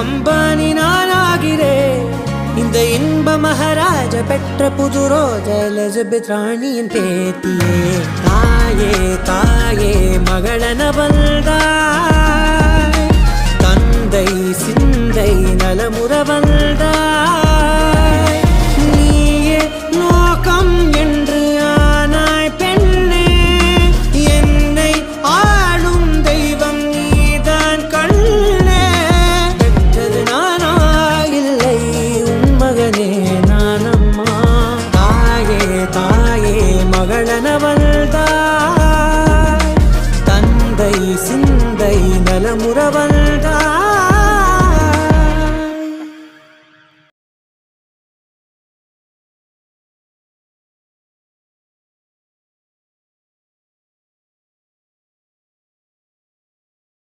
அம்பானி நானாகிறேன். இந்த இன்ப மகாராஜ பெற்ற புது ரோஜ எலிசபெத் ராணியின் பேத்தியே. தாயே தாயே மகளன வந்தாய், தந்தை சிந்தை நலமுற வந்தாய். நீயே லோகம் என்று ஆனாய் பெண்ணே, என்னை ஆளும் தெய்வம் நீதான் கண்ணே. பெற்றது நானா இல்லை உன் மகனே நானம்மா. தாயே தாயே மகளன வந்தாய், தந்தை சிந்தை நலமுற வந்தாய்.